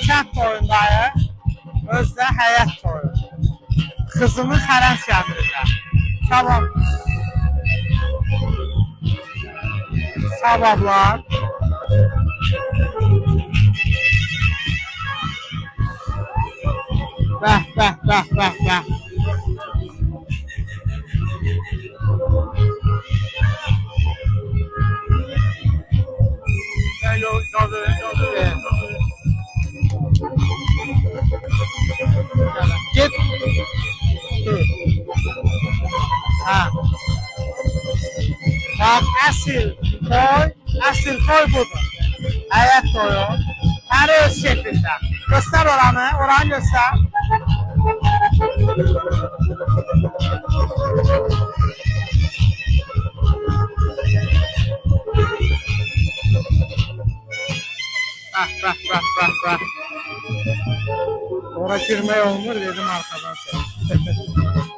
kənd toyundayıq. Özdə həyət toyu. Kızımın xərəns gəmirində. Sabah. Sabahlar. Bəh, bəh, bəh, bəh, bəh. Git. Ha. Bak asil toy budur. Həyət toyu. Hər öz şeklində. Göster oranı göster. Bak. Oraya girmeye olmur dedim arkadan sen.